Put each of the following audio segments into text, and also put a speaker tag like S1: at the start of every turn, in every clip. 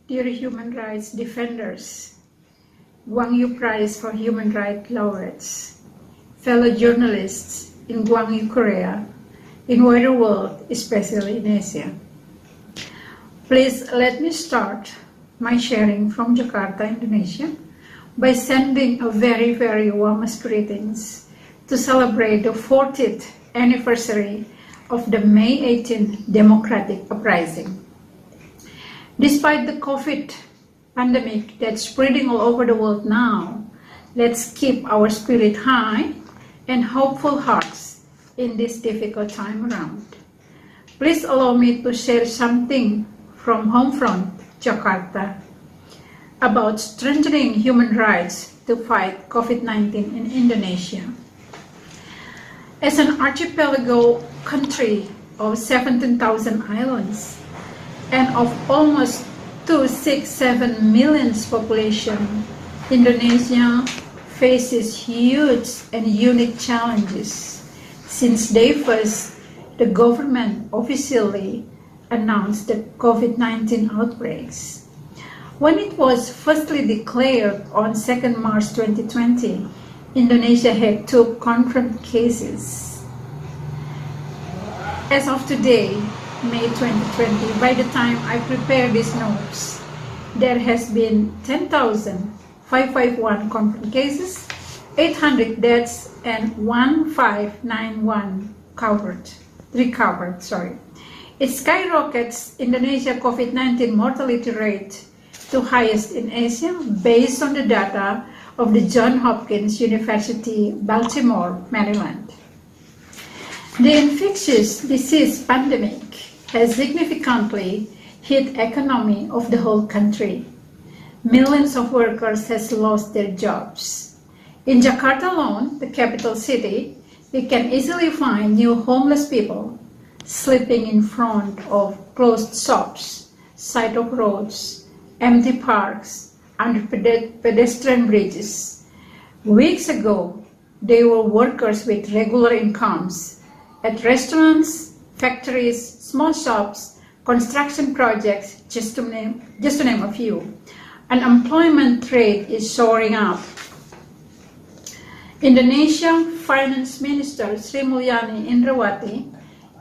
S1: Dear human rights defenders, Gwangju Prize for Human Rights laureates, fellow journalists in Gwangju, Korea, in wider world, especially in Asia. Please let me start my sharing from Jakarta, Indonesia, by sending a very, very warmest greetings to celebrate the 40th anniversary of the May 18th Democratic Uprising. Despite the COVID pandemic that's spreading all over the world now, let's keep our spirit high and hopeful hearts in this difficult time around. Please allow me to share something from Homefront, Jakarta, about strengthening human rights to fight COVID-19 in Indonesia. As an archipelago country of 17,000 islands, and of almost 267 million population, Indonesia faces huge and unique challenges. Since day first, the government officially announced the COVID-19 outbreaks. When it was firstly declared on 2nd March 2020, Indonesia had 2 confirmed cases. As of today, May 2020, by the time I prepare these notes, there has been 10,551 confirmed cases, 800 deaths, and 1,591 recovered. It skyrockets Indonesia COVID-19 mortality rate to highest in Asia based on the data of the Johns Hopkins University, Baltimore, Maryland. The infectious disease pandemic has significantly hit economy of the whole country. Millions of workers has lost their jobs. In Jakarta alone, the capital city, we can easily find new homeless people sleeping in front of closed shops, side of roads, empty parks, under pedestrian bridges. Weeks ago, they were workers with regular incomes at restaurants, factories, small shops, construction projects, just to name a few. Unemployment rate is soaring up. Indonesia Finance Minister Sri Mulyani Indrawati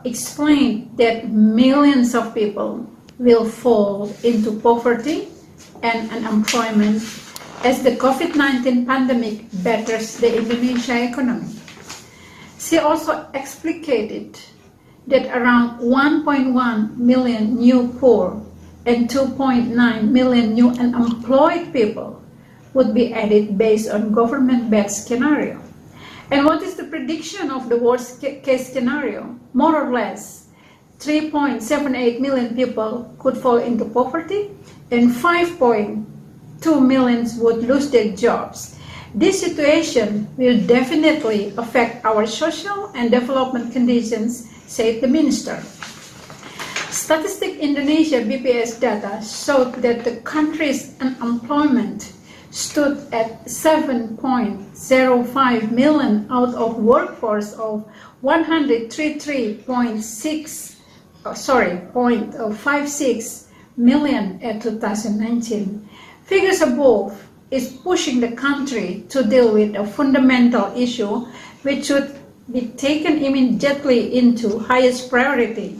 S1: explained that millions of people will fall into poverty and unemployment as the COVID-19 pandemic batters the Indonesia economy. She also explicated that around 1.1 million new poor and 2.9 million new unemployed people would be added based on government-based scenario. And what is the prediction of the worst case scenario? More or less, 3.78 million people could fall into poverty and 5.2 million would lose their jobs. This situation will definitely affect our social and development conditions, said the minister. Statistic Indonesia BPS data showed that the country's unemployment stood at 7.05 million out of workforce of 133.56 million at 2019. Figures above is pushing the country to deal with a fundamental issue which should be taken immediately into highest priority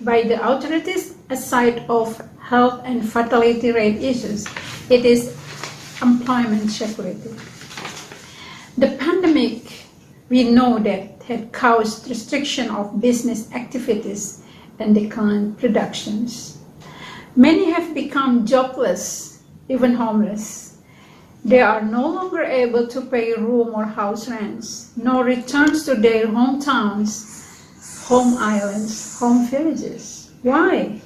S1: by the authorities aside of health and fatality rate issues. It is employment security. The pandemic, we know that, had caused restriction of business activities and declined productions. Many have become jobless, even homeless. They are no longer able to pay room or house rents, nor returns to their hometowns, home islands, home villages. Why?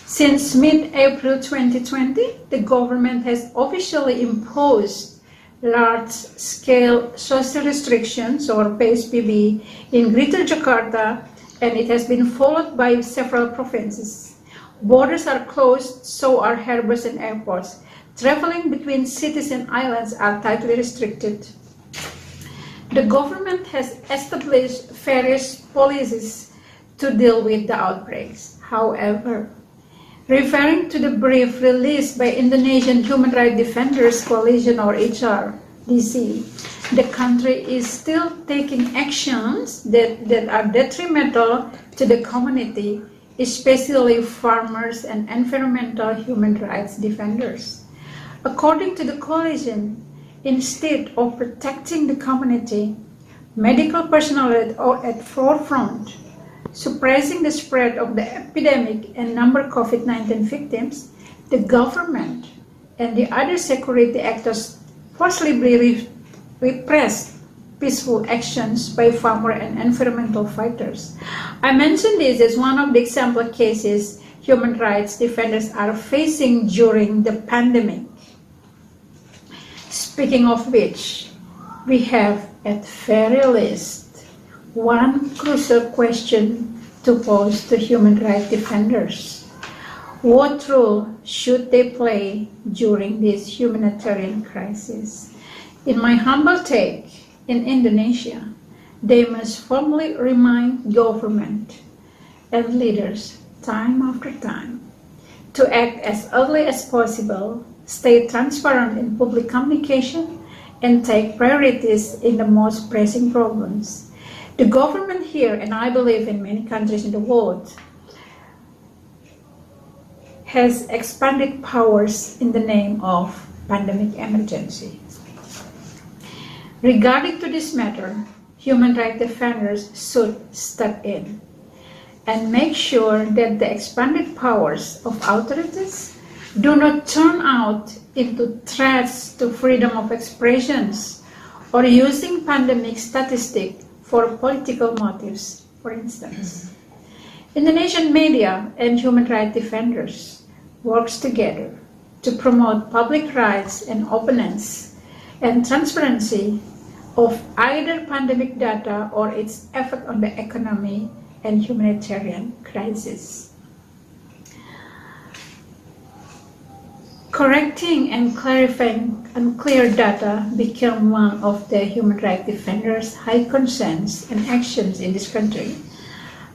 S1: Since mid-April 2020, the government has officially imposed large-scale social restrictions, or PSBB, in Greater Jakarta, and it has been followed by several provinces. Borders are closed, so are harbors and airports. Traveling between cities and islands are tightly restricted. The government has established various policies to deal with the outbreaks. However, Referring to the brief released by Indonesian Human Rights Defenders Coalition, or HRDC, the country is still taking actions that are detrimental to the community, especially farmers and environmental human rights defenders. According to the coalition, instead of protecting the community, medical personnel are at forefront, suppressing the spread of the epidemic and number of COVID-19 victims. The government and the other security actors forcibly repressed peaceful actions by farmer and environmental fighters. I mention this as one of the example cases human rights defenders are facing during the pandemic. Speaking of which, we have at very least one crucial question to pose to human rights defenders. What role should they play during this humanitarian crisis? In my humble take, in Indonesia, they must firmly remind government and leaders time after time to act as early as possible, stay transparent in public communication, and take priorities in the most pressing problems. The government here, and I believe in many countries in the world, has expanded powers in the name of pandemic emergency. Regarding to this matter, human rights defenders should step in and make sure that the expanded powers of authorities do not turn out into threats to freedom of expressions or using pandemic statistics for political motives, for instance. Indonesian media and human rights defenders works together to promote public rights and openness and transparency of either pandemic data or its effect on the economy and humanitarian crisis. Correcting and clarifying unclear data became one of the human rights defenders' high concerns and actions in this country.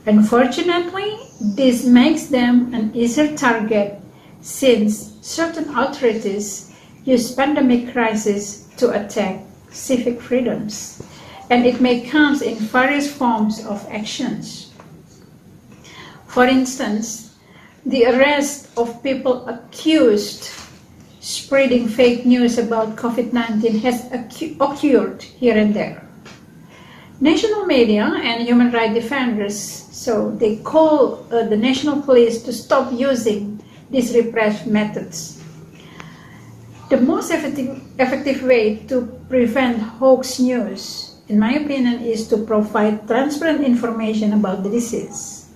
S1: Unfortunately, this makes them an easier target since certain authorities use pandemic crisis to attack civic freedoms, and it may come in various forms of actions. For instance, the arrest of people accused spreading fake news about COVID-19 has occurred here and there. National media and human rights defenders, so they call the national police to stop using these repressive methods. The most effective way to prevent hoax news, in my opinion, is to provide transparent information about the disease.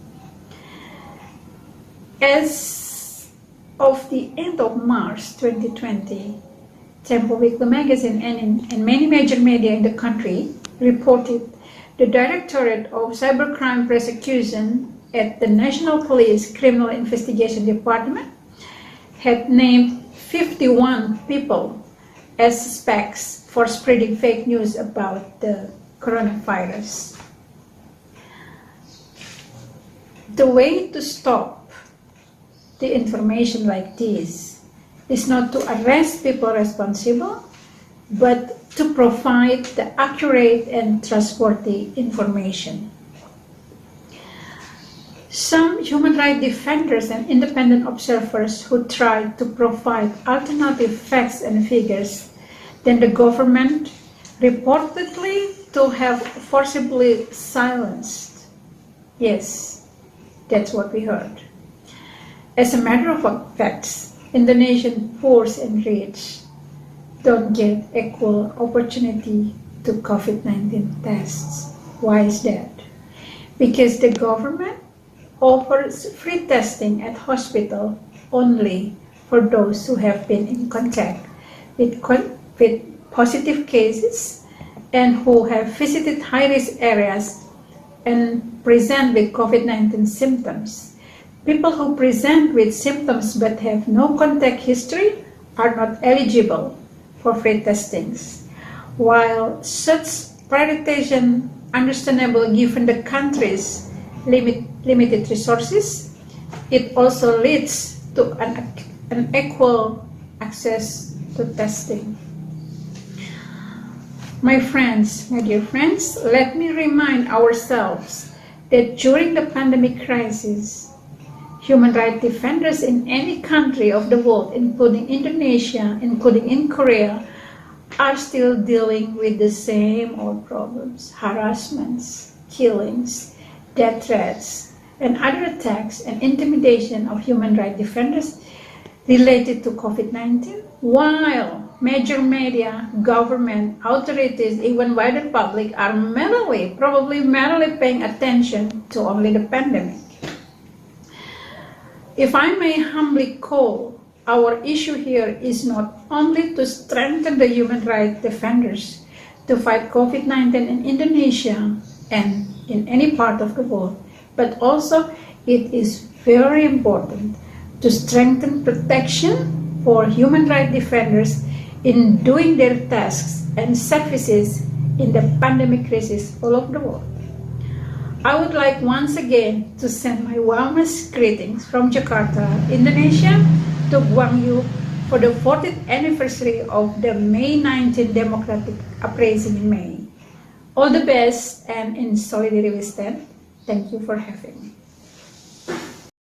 S1: As of the end of March 2020, Tempo Weekly magazine and many major media in the country reported the Directorate of Cybercrime Prosecution at the National Police Criminal Investigation Department had named 51 people as suspects for spreading fake news about the coronavirus. The way to stop the information like this is not to arrest people responsible, but to provide the accurate and trustworthy information. Some human rights defenders and independent observers who try to provide alternative facts and figures, then the government reportedly to have forcibly silenced. Yes, that's what we heard. As a matter of fact, Indonesian poor and rich don't get equal opportunity to COVID-19 tests. Why is that? Because the government offers free testing at hospital only for those who have been in contact with positive cases and who have visited high-risk areas and present with COVID-19 symptoms. People who present with symptoms but have no contact history are not eligible for free testings. While such prioritization understandable given the country's limited resources, it also leads to an equal access to testing. My dear friends, let me remind ourselves that during the pandemic crisis, human rights defenders in any country of the world, including Indonesia, including in Korea, are still dealing with the same old problems: harassments, killings, death threats, and other attacks and intimidation of human rights defenders related to COVID-19, while major media, government, authorities, even wider public are probably merely paying attention to only the pandemic. If I may humbly call, our issue here is not only to strengthen the human rights defenders to fight COVID-19 in Indonesia and in any part of the world, but also it is very important to strengthen protection for human rights defenders in doing their tasks and services in the pandemic crisis all over the world. I would like once again to send my warmest greetings from Jakarta, Indonesia, to Gwangju for the 40th anniversary of the May 19 Democratic Uprising in May. All the best, and in solidarity we stand. Thank you for having me.